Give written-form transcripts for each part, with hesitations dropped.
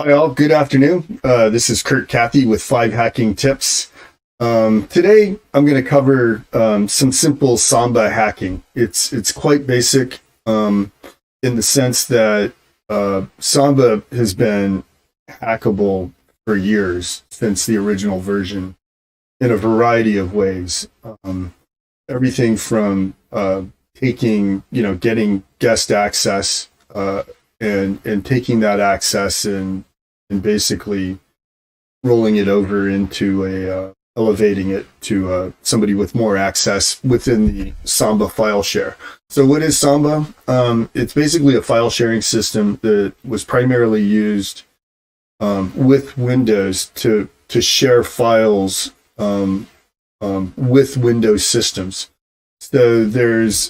Hi all, good afternoon. This is Kirt Cathey with 5 Hacking Tips. Today I'm going to cover some simple Samba hacking. It's quite basic in the sense that Samba has been hackable for years since the original version in a variety of ways. Everything from getting guest access and taking that access and basically rolling it over into elevating it to somebody with more access within the Samba file share. So what is Samba? It's basically a file sharing system that was primarily used with Windows to share files with Windows systems. So there's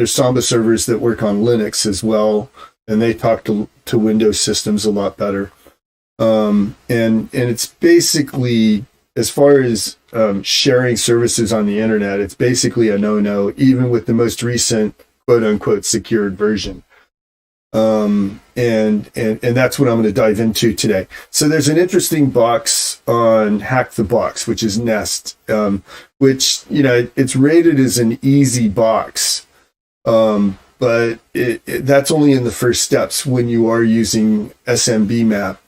Samba servers that work on Linux as well, and they talk to Windows systems a lot better. And it's basically, as far as sharing services on the internet, it's basically a no-no, even with the most recent quote-unquote secured version. And that's what I'm going to dive into today. So there's an interesting box on Hack the Box, which is Nest, which, it's rated as an easy box. But that's only in the first steps when you are using SMB map.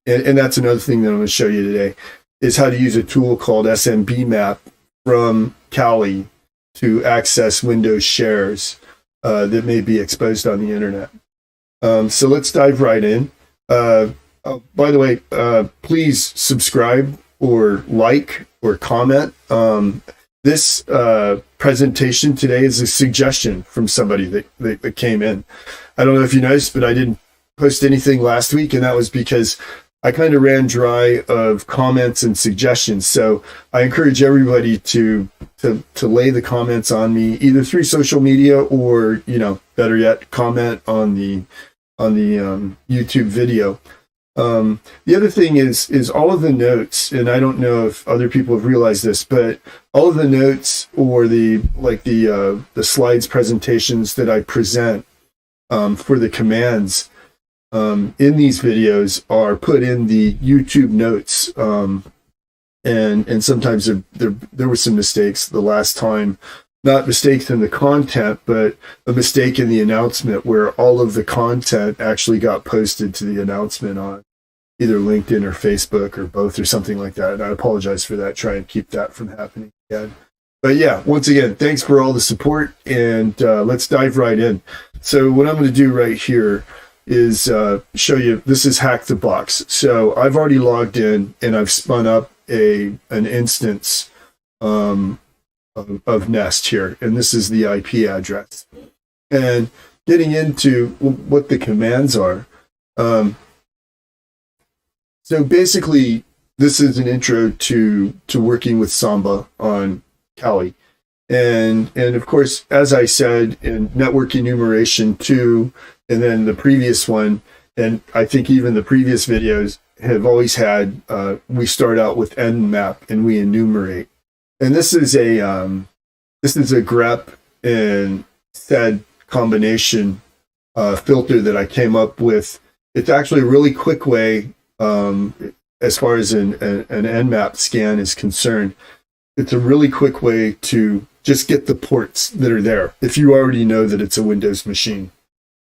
And that's another thing that I'm going to show you today is how to use a tool called SMB map from Kali to access Windows shares that may be exposed on the internet. So let's dive right in. By the way, please subscribe or like or comment. This presentation today is a suggestion from somebody that came in. I don't know if you noticed, but I didn't post anything last week, and that was because I kind of ran dry of comments and suggestions. So I encourage everybody to lay the comments on me, either through social media or, better yet, comment on the YouTube video. The other thing is all of the notes, and I don't know if other people have realized this, but all of the notes or the slides presentations that I present for the commands in these videos are put in the YouTube notes. And sometimes there were some mistakes the last time. Not mistakes in the content, but a mistake in the announcement where all of the content actually got posted to the announcement on either LinkedIn or Facebook or both or something like that. And I apologize for that. Try and keep that from happening again. But yeah, once again, thanks for all the support, and let's dive right in. So what I'm going to do right here is show you, this is Hack the Box. So I've already logged in and I've spun up an instance of Nest here, and this is the IP address. And getting into what the commands are. So basically, this is an intro to working with Samba on Kali. And of course, as I said, in network enumeration 2, and then the previous one, and I think even the previous videos have always had, we start out with nmap and we enumerate. And this is a grep and sed combination filter that I came up with. It's actually a really quick way, as far as an nmap scan is concerned. It's a really quick way to just get the ports that are there if you already know that it's a Windows machine,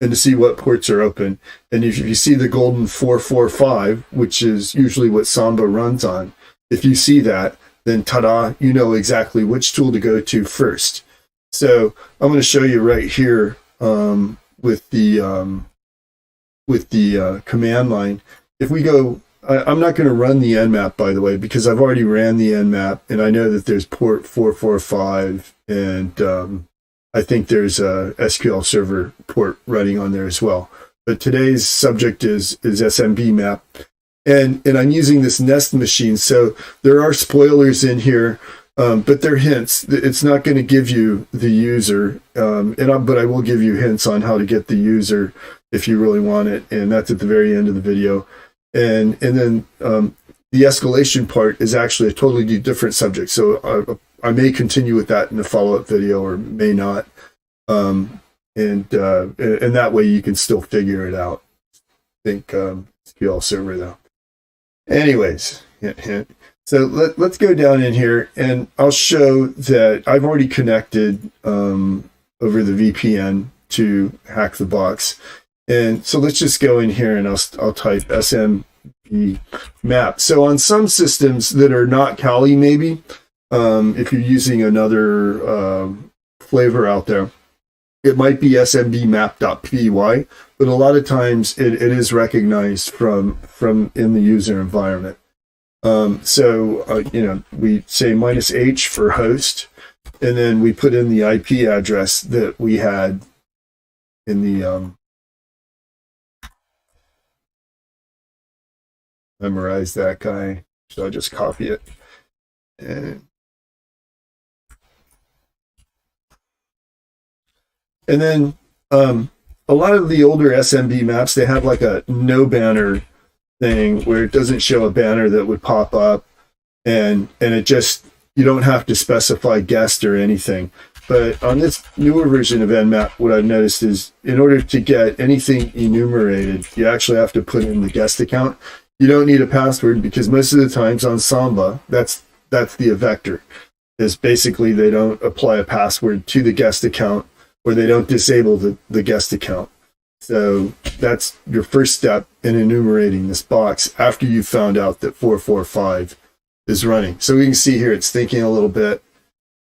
and to see what ports are open. And if you see the golden 445, which is usually what Samba runs on, if you see that, then ta-da, you know exactly which tool to go to first. So I'm going to show you right here with the command line. If we go, I'm not going to run the nmap, by the way, because I've already ran the nmap, and I know that there's port 445, and I think there's a SQL Server port running on there as well. But today's subject is SMB map. And I'm using this Nest machine, so there are spoilers in here, but they're hints. It's not going to give you the user, but I will give you hints on how to get the user if you really want it, and that's at the very end of the video. And then the escalation part is actually a totally different subject, so I may continue with that in a follow-up video or may not, and that way you can still figure it out. I think SQL Server though. Anyways, so let's go down in here, and I'll show that I've already connected over the VPN to hack the box. And so let's just go in here, and I'll type SMB map. So on some systems that are not Kali, maybe if you're using another flavor out there, it might be smbmap.py, but a lot of times it is recognized from in the user environment. We say -H for host, and then we put in the IP address that we had in the memorize that guy. So I'll just copy it. And then a lot of the older SMB maps, they have like a no banner thing where it doesn't show a banner that would pop up, and it just, you don't have to specify guest or anything. But on this newer version of Nmap, what I've noticed is in order to get anything enumerated, you actually have to put in the guest account. You don't need a password, because most of the times on Samba, that's the vector, is basically they don't apply a password to the guest account, or they don't disable the guest account. So that's your first step in enumerating this box after you've found out that 445 is running. So we can see here it's thinking a little bit,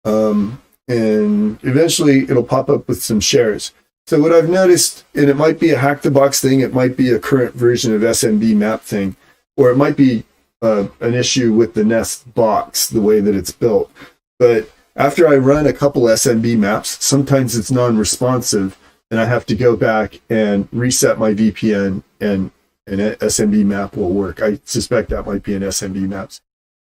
and eventually it'll pop up with some shares. So what I've noticed, and it might be a hack the box thing, it might be a current version of SMB map thing, or it might be an issue with the Nest box, the way that it's built. But after I run a couple SMB maps, sometimes it's non-responsive, and I have to go back and reset my VPN, and an SMB map will work. I suspect that might be an SMB maps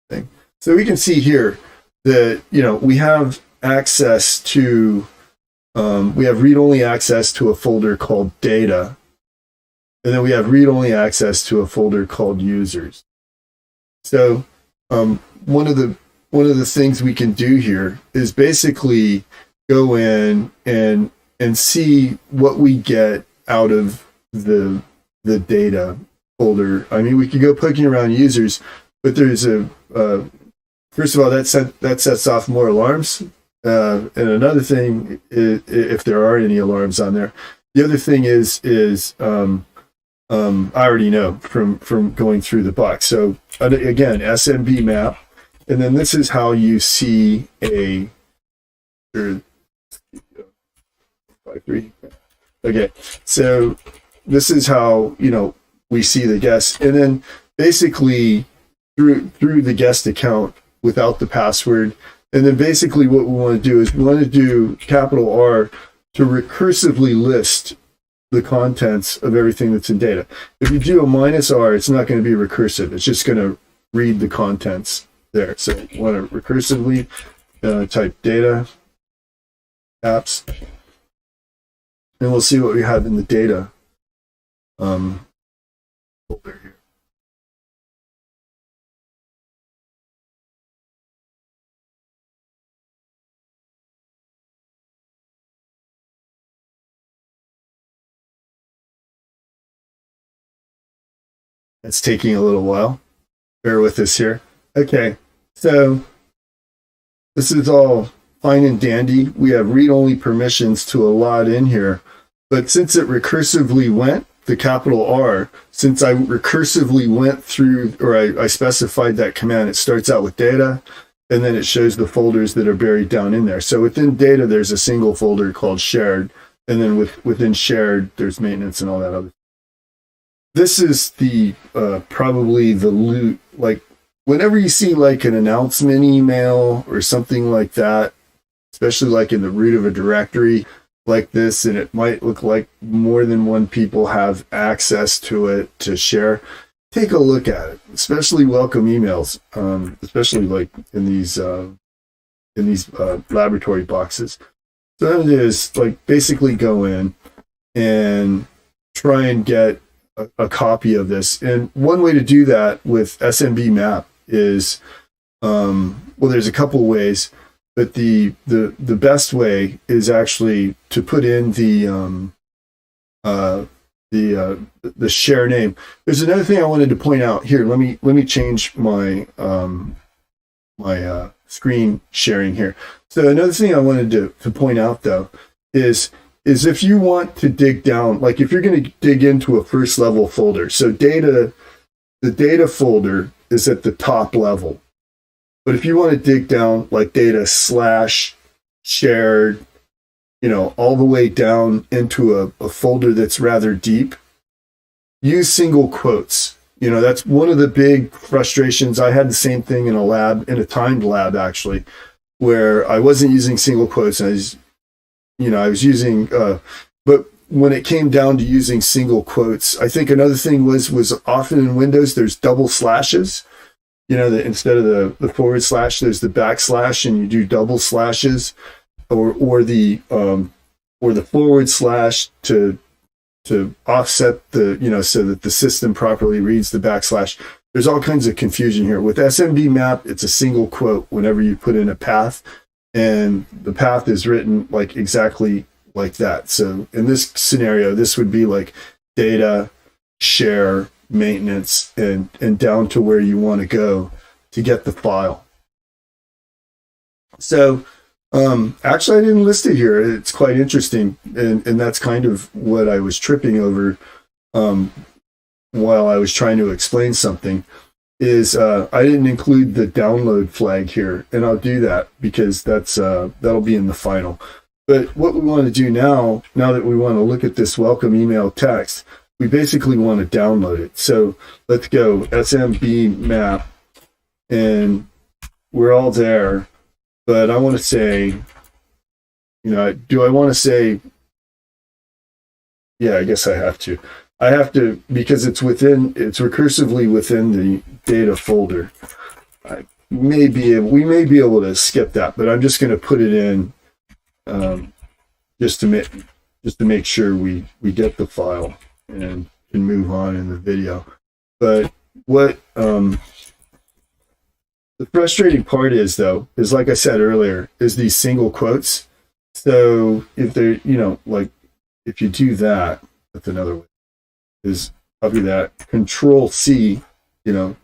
thing. So we can see here that, we have access to, we have read-only access to a folder called data, and then we have read-only access to a folder called users. So one of the things we can do here is basically go in and see what we get out of the data folder. I mean, we could go poking around users, but there's first of all, that sets off more alarms. And another thing, if there are any alarms on there, the other thing is I already know from going through the box. So again, SMB map, and then this is how you see a. Okay, so this is how we see the guest, and then basically through the guest account without the password, and then basically what we want to do is we want to do capital R to recursively list the contents of everything that's in data. If you do a -R, it's not going to be recursive. It's just going to read the contents there. So you want to recursively type data apps, and we'll see what we have in the data folder here. It's taking a little while. Bear with us here. Okay, so this is all fine and dandy. We have read-only permissions to a lot in here, but since it recursively went, the capital R, since I recursively went through, or I specified that command, it starts out with data, and then it shows the folders that are buried down in there. So within data, there's a single folder called shared, and then within shared, there's maintenance and all that other. This is the probably the loot. Like whenever you see like an announcement email or something like that, especially like in the root of a directory like this, and it might look like more than one people have access to it to share, take a look at it, especially welcome emails, especially like in these laboratory boxes. So it is like basically go in and try and get a copy of this. And one way to do that with SMB map is, well, there's a couple ways, but the best way is actually to put in the the share name. There's another thing I wanted to point out here. Let me change my screen sharing here. So another thing I wanted to point out though is if you want to dig down, like if you're going to dig into a first level folder, so the data folder is at the top level. But if you want to dig down like data / shared, all the way down into a folder that's rather deep, use single quotes. That's one of the big frustrations. I had the same thing in a timed lab actually, where I wasn't using single quotes. I was using, but when it came down to using single quotes, I think another thing was often in Windows, there's double slashes. That instead of the forward slash, there's the backslash, and you do double slashes, or the forward slash to offset the, so that the system properly reads the backslash. There's all kinds of confusion here. With SMB map, it's a single quote whenever you put in a path, and the path is written like exactly like that. So in this scenario, this would be like data, share, maintenance, and down to where you want to go to get the file. So actually I didn't list it here. It's quite interesting, and that's kind of what I was tripping over while I was trying to explain something, is I didn't include the download flag here, and I'll do that because that'll be in the final. But what we want to do now that we want to look at this welcome email text, we basically want to download it. So let's go SMB map, and we're all there. But I want to say, do I want to say, yeah, I guess I have to. I have to, because it's recursively within the data folder. We may be able to skip that, but I'm just going to put it in just to make sure we get the file and can move on in the video. But what the frustrating part is, though, is like I said earlier, is these single quotes. So if they're, like if you do that, that's another way, is copy that, Control C, to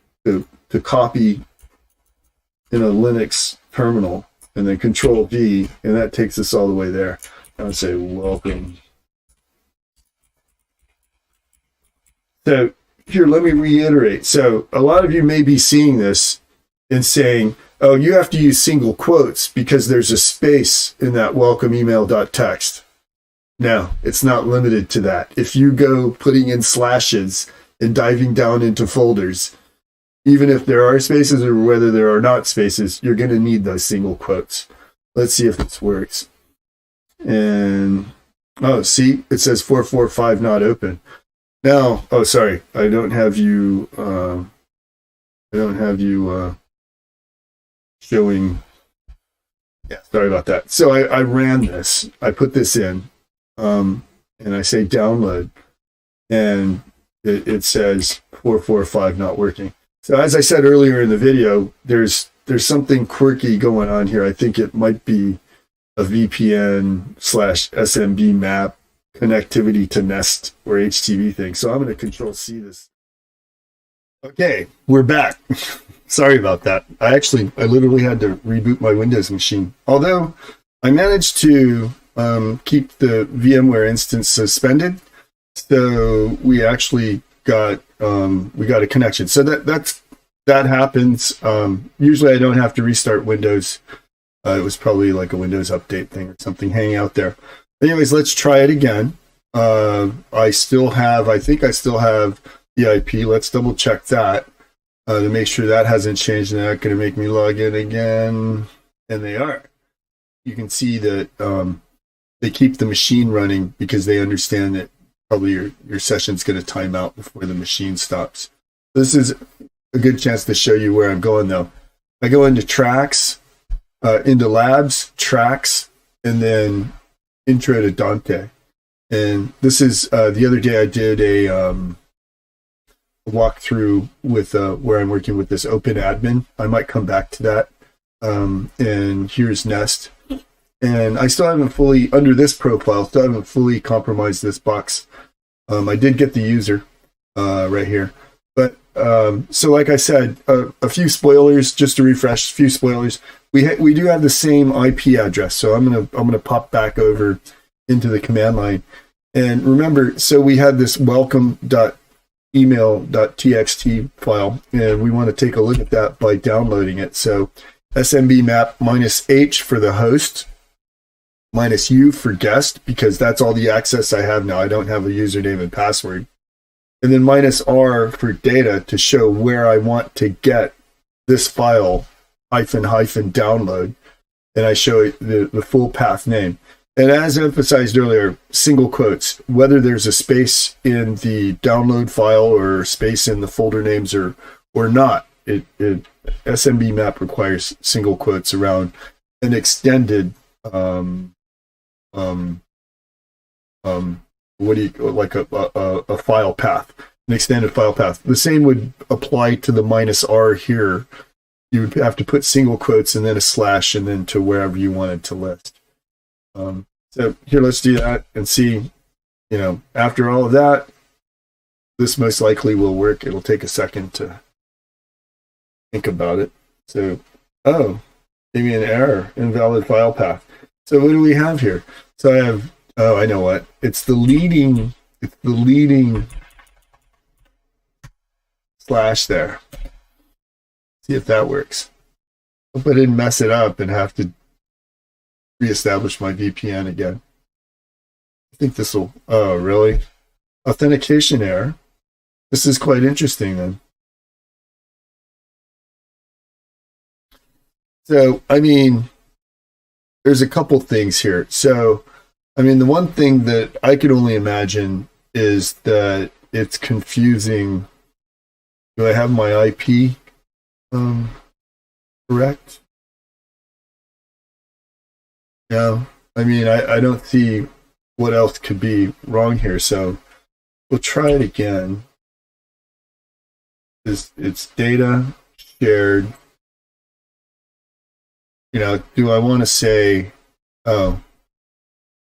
copy in a Linux terminal, and then Control V, and that takes us all the way there. I would say welcome. So here, let me reiterate. So a lot of you may be seeing this and saying, oh, you have to use single quotes because there's a space in that welcome email.txt. No, it's not limited to that. If you go putting in slashes and diving down into folders, even if there are spaces or whether there are not spaces, you're going to need those single quotes. Let's see if this works. And, oh, see, it says 445 not open. Now, oh, sorry, I don't have you showing. Yeah, sorry about that. So I ran this. I put this in, and I say download, and it says 445 not working. So as I said earlier in the video, there's something quirky going on here. I think it might be a VPN/SMB map connectivity to Nest or HTB thing. So I'm going to Control C this. Okay, we're back. Sorry about that. I literally had to reboot my Windows machine. Although I managed to keep the VMware instance suspended, so we actually got a connection. So that happens. Usually I don't have to restart Windows. It was probably like a Windows update thing or something hanging out there. Anyways, let's try it again. I think I still have the IP. Let's double check that to make sure that hasn't changed. And that's going to make me log in again. And they are. You can see that they keep the machine running because they understand that probably your session's going to time out before the machine stops. This is a good chance to show you where I'm going, though. I go into tracks, into labs, tracks, and then intro to Dante. And this is the other day I did a walkthrough with where I'm working with this open admin. I might come back to that. And here's Nest. And I still haven't fully, under this profile, still haven't fully compromised this box I did get the user right here. But so like I said, a few spoilers, just to refresh, a few spoilers. We do have the same IP address. So I'm gonna pop back over into the command line. And remember, so we had this welcome.email.txt file, and we want to take a look at that by downloading it. So SMB map -H for the host, -U for guest, because that's all the access I have now. I don't have a username and password. And then -R for data to show where I want to get this file, hyphen download. And I show it the full path name. And as emphasized earlier, single quotes, whether there's a space in the download file or space in the folder names or not, SMB map requires single quotes around an extended what do you like a file path, an extended file path. The same would apply to the -R here. You would have to put single quotes and then a slash and then to wherever you wanted to list. So here, let's do that and see, after all of that, this most likely will work. It'll take a second to think about it. So, maybe an error, invalid file path. So what do we have here? So I have, I know what. It's the leading slash there. See if that works. Hope I didn't mess it up and have to reestablish my VPN again. I think this will, oh, really? Authentication error. This is quite interesting then. So, there's a couple things here. So, the one thing that I could only imagine is that it's confusing. Do I have my IP correct? No. I don't see what else could be wrong here. So we'll try it again. It's data shared. Do I want to say, oh,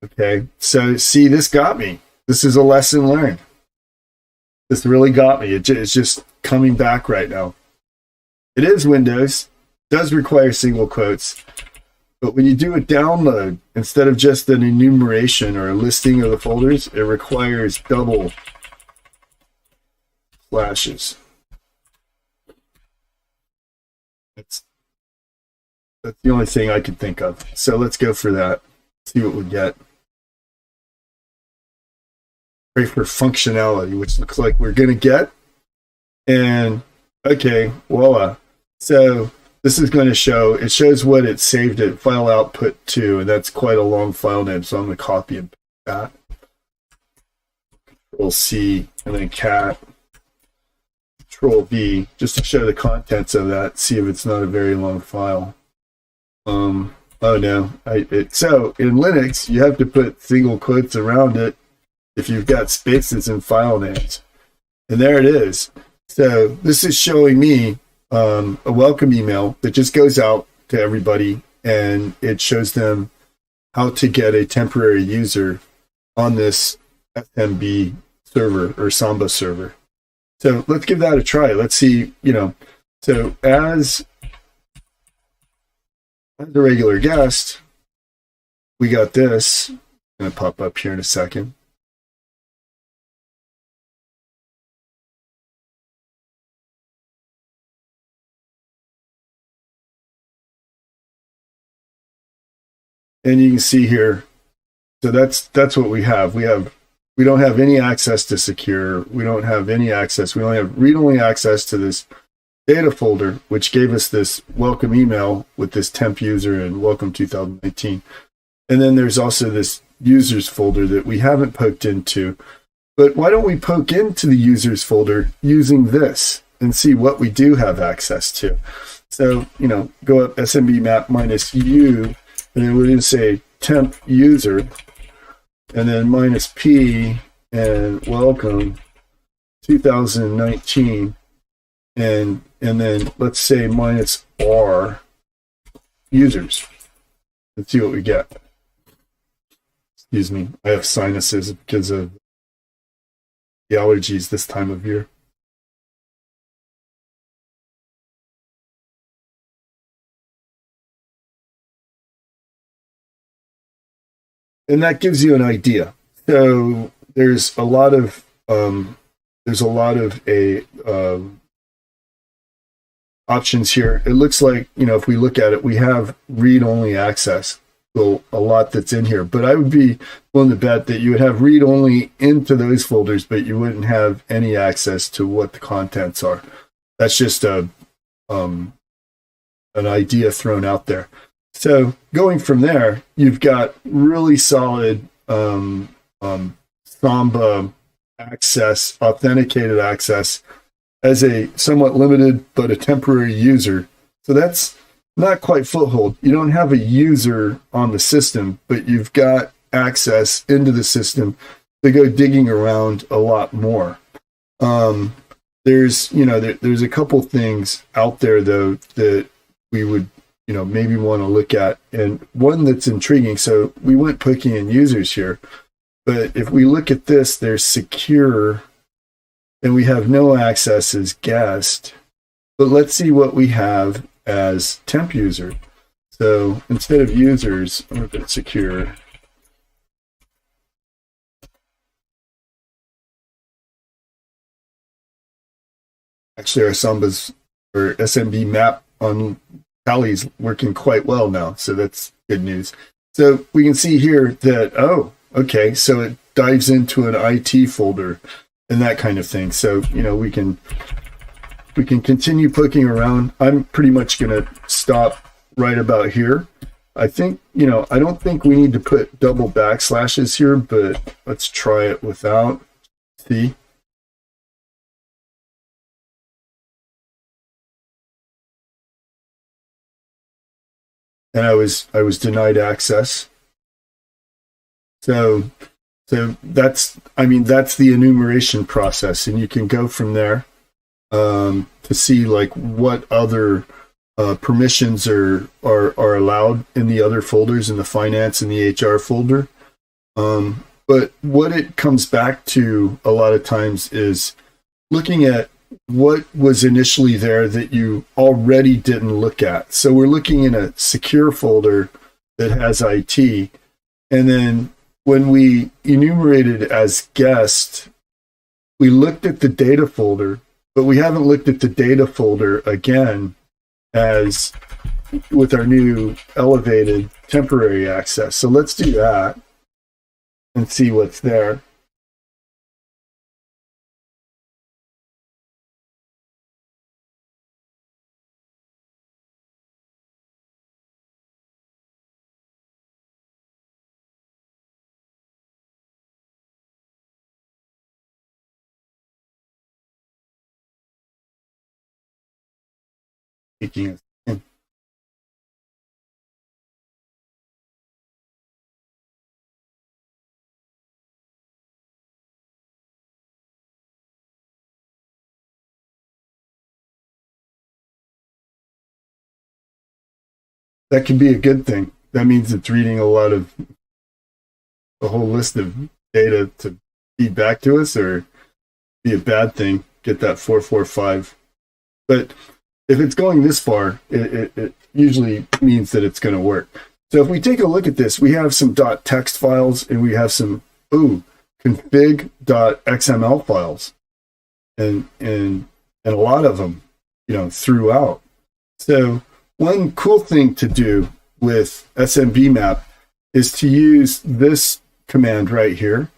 okay. So see, this got me. This is a lesson learned. This really got me. It's just coming back right now. It is Windows, does require single quotes, but when you do a download, instead of just an enumeration or a listing of the folders, it requires double slashes. That's the only thing I could think of. So let's go for that. See what we get. Pray for functionality, which looks like we're going to get. And okay, voila. So this is going to show, it shows what it saved it, file output to, and that's quite a long file name. So I'm going to copy and paste that. Control C and then cat. Control V, just to show the contents of that, see if it's not a very long file. Oh no, so in Linux, you have to put single quotes around it if you've got spaces in file names. And there it is. So this is showing me a welcome email that just goes out to everybody, and it shows them how to get a temporary user on this SMB server or Samba server. So let's give that a try. Let's see, so as a regular guest, we got this. I'm going to pop up here in a second. And you can see here, so that's what we have. We don't have any access to secure. We don't have any access. We only have read-only access to this data folder, which gave us this welcome email with this temp user and welcome 2019. And then there's also this users folder that we haven't poked into. But why don't we poke into the users folder using this and see what we do have access to? So, go up SMB map -U, and then we're going to say temp user, and then -P and welcome 2019, and then let's say -R users. Let's see what we get. Excuse me, I have sinuses because of the allergies this time of year. And that gives you an idea. So there's a lot of options here. It looks like, if we look at it, we have read-only access. So a lot that's in here, but I would be willing to bet that you would have read-only into those folders, but you wouldn't have any access to what the contents are. That's just an idea thrown out there. So going from there, you've got really solid Samba access, authenticated access as a somewhat limited but a temporary user. So that's not quite foothold. You don't have a user on the system, but you've got access into the system to go digging around a lot more. There's a couple things out there though that we would maybe want to look at, and one that's intriguing. So we went poking in users here, but if we look at this, there's secure, and we have no access as guest. But let's see what we have as temp user. So instead of users, I'm going to put secure. Actually, our Samba's or SMB map on Tally's working quite well now, so that's good news. So we can see here that, oh, okay, so it dives into an IT folder and that kind of thing. So, we can continue poking around. I'm pretty much going to stop right about here. I think, I don't think we need to put double backslashes here, but let's try it without. See? And I was denied access. So that's the enumeration process, and you can go from there to see like what other permissions are allowed in the other folders, in the finance and the HR folder. But what it comes back to a lot of times is looking at what was initially there that you already didn't look at. So we're looking in a secure folder that has IT, and then when we enumerated as guest, we looked at the data folder, but we haven't looked at the data folder again as with our new elevated temporary access. So let's do that and see what's there. Taking a second. That can be a good thing. That means it's reading a whole list of data to feed back to us, or be a bad thing, get that 445. But if it's going this far, it usually means that it's going to work. So if we take a look at this, we have some .text files, and we have some config.xml files, and a lot of them, throughout. So one cool thing to do with SMB map is to use this command right here.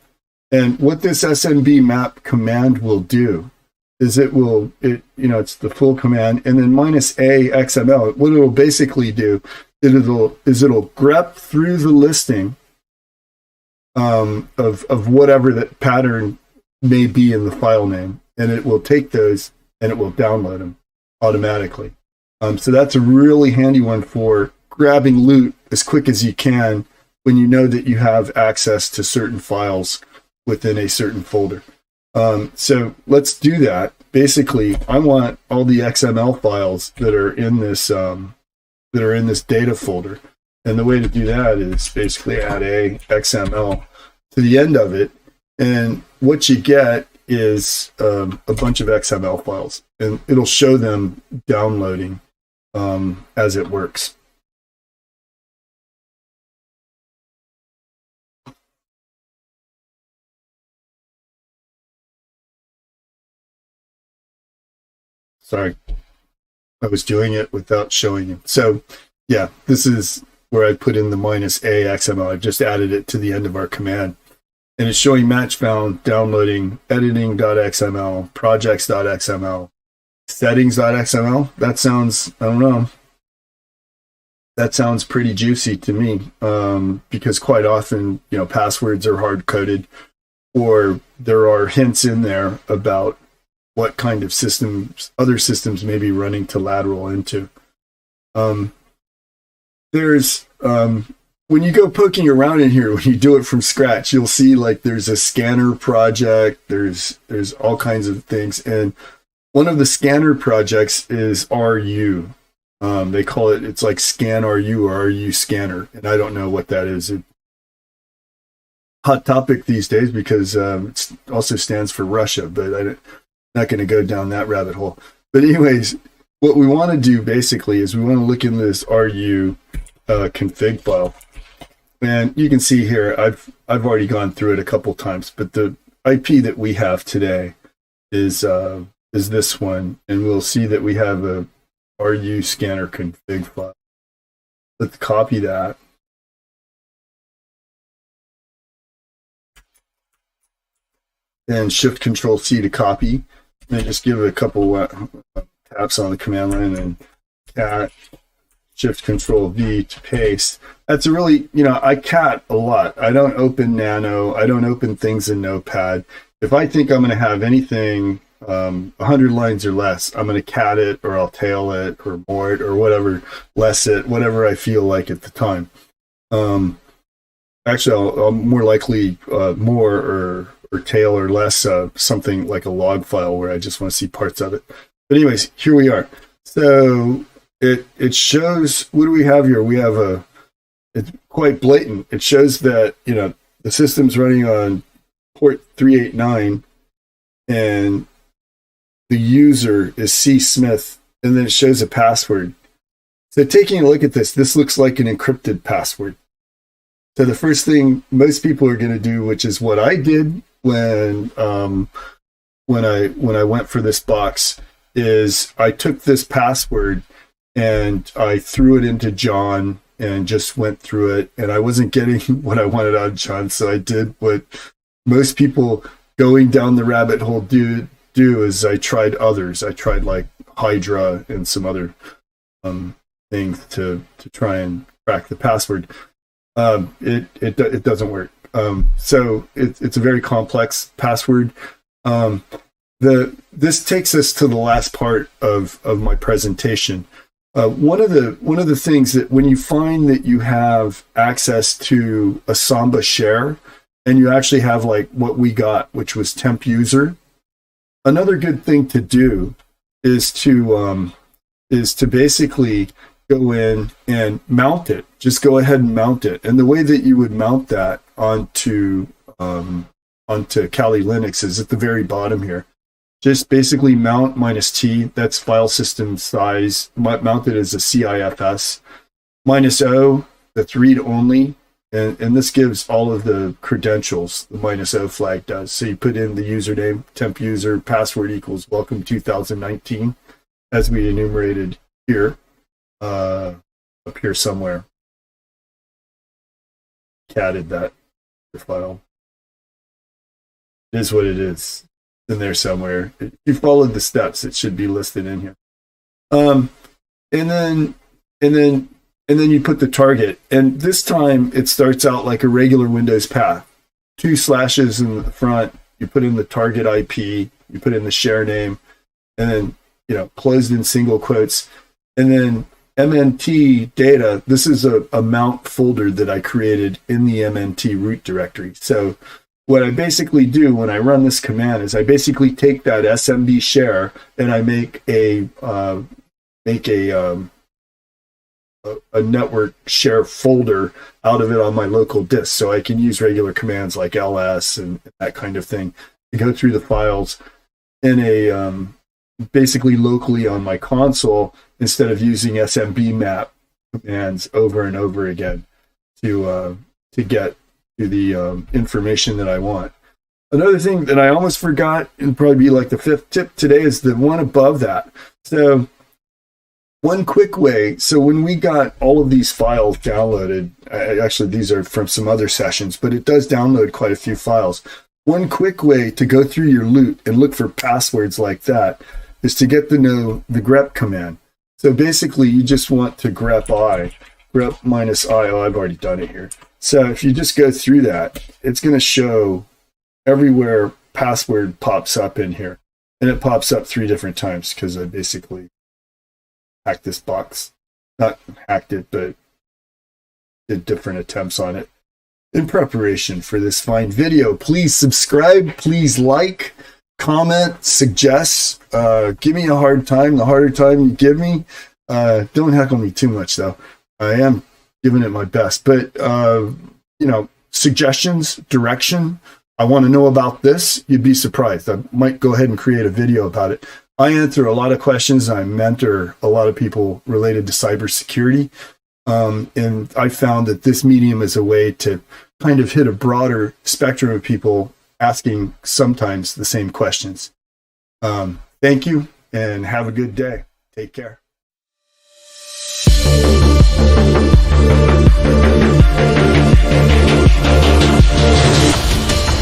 And what this SMB map command will do is it's the full command, and then -a XML. What it'll basically do is it'll grep through the listing of whatever that pattern may be in the file name, and it will take those and it will download them automatically. So that's a really handy one for grabbing loot as quick as you can when you know that you have access to certain files within a certain folder. So let's do that. Basically, I want all the XML files that are in this data folder, and the way to do that is basically add a XML to the end of it, and what you get is a bunch of XML files, and it'll show them downloading as it works. Sorry, I was doing it without showing you. So yeah, this is where I put in the -a XML. I've just added it to the end of our command. And it's showing match found, downloading, editing.xml, projects.xml, settings.xml. That sounds, I don't know, that sounds pretty juicy to me, because quite often, passwords are hard-coded, or there are hints in there about what kind of systems, other systems may be running to lateral into. There's, when you go poking around in here, when you do it from scratch, you'll see like there's a scanner project, there's all kinds of things. And one of the scanner projects is RU. They call it, it's like scan RU or RU scanner. And I don't know what that is. Hot topic these days because it also stands for Russia, but I'm not going to go down that rabbit hole. But anyways, what we want to do basically is we want to look in this RU config file. And you can see here, I've already gone through it a couple times, but the IP that we have today is this one, and we'll see that we have a RU scanner config file. Let's copy that. And Shift-Control-C to copy. And just give it a couple taps on the command line and cat. Shift-Control-V to paste. That's a really, I cat a lot. I don't open Nano. I don't open things in Notepad. If I think I'm going to have anything 100 lines or less, I'm going to cat it, or I'll tail it, or more it, or whatever, less it, whatever I feel like at the time. Actually, I'll more likely more or tail or less something like a log file where I just want to see parts of it. But anyways, here we are. So it shows, what do we have here? We have it's quite blatant. It shows that, the system's running on port 389 and the user is C. Smith, and then it shows a password. So taking a look at this looks like an encrypted password. So the first thing most people are going to do, which is what I did when I went for this box, is I took this password and I threw it into John and just went through it, and I wasn't getting what I wanted out of John, so I did what most people going down the rabbit hole do is I tried others. I tried like Hydra and some other things to try and crack the password. It doesn't work. So it's a very complex password. This takes us to the last part of my presentation. One of the things that when you find that you have access to a Samba share and you actually have like what we got, which was temp user, another good thing to do is to basically go in and mount it. Just go ahead and mount it. And the way that you would mount that onto Kali Linux is at the very bottom here. Just basically mount -T, that's file system size, mounted as a CIFS. -O, that's read only. And this gives all of the credentials, the -O flag does. So you put in the username, temp user, password equals welcome 2019, as we enumerated here, up here somewhere. Catted that file. It is what it is. In there somewhere. If you followed the steps, it should be listed in here. And then you put the target. And this time it starts out like a regular Windows path. 2 slashes in the front. You put in the target IP. You put in the share name, and then closed in single quotes. And then MNT data. This is a mount folder that I created in the MNT root directory. So what I basically do when I run this command is I basically take that SMB share and I make a network share folder out of it on my local disk, so I can use regular commands like ls and that kind of thing. to go through the files in a basically locally on my console instead of using SMB map commands over and over again to get to the information that I want. Another thing that I almost forgot, and probably be like the 5th tip today, is the one above that. So one quick way, so when we got all of these files downloaded, actually these are from some other sessions, but it does download quite a few files. One quick way to go through your loot and look for passwords like that is to get to know the grep command. So basically you just want to grep -i. Oh, I've already done it here. So if you just go through that, it's going to show everywhere password pops up in here. And it pops up 3 different times because I basically hacked this box. Not hacked it, but did different attempts on it in preparation for this fine video. Please subscribe, please like, comment, suggest, give me a hard time. The harder time you give me, don't heckle me too much though. I am giving it my best, but suggestions, direction. I want to know about this. You'd be surprised. I might go ahead and create a video about it. I answer a lot of questions. I mentor a lot of people related to cybersecurity. And I found that this medium is a way to kind of hit a broader spectrum of people asking sometimes the same questions. Thank you and have a good day. Take care.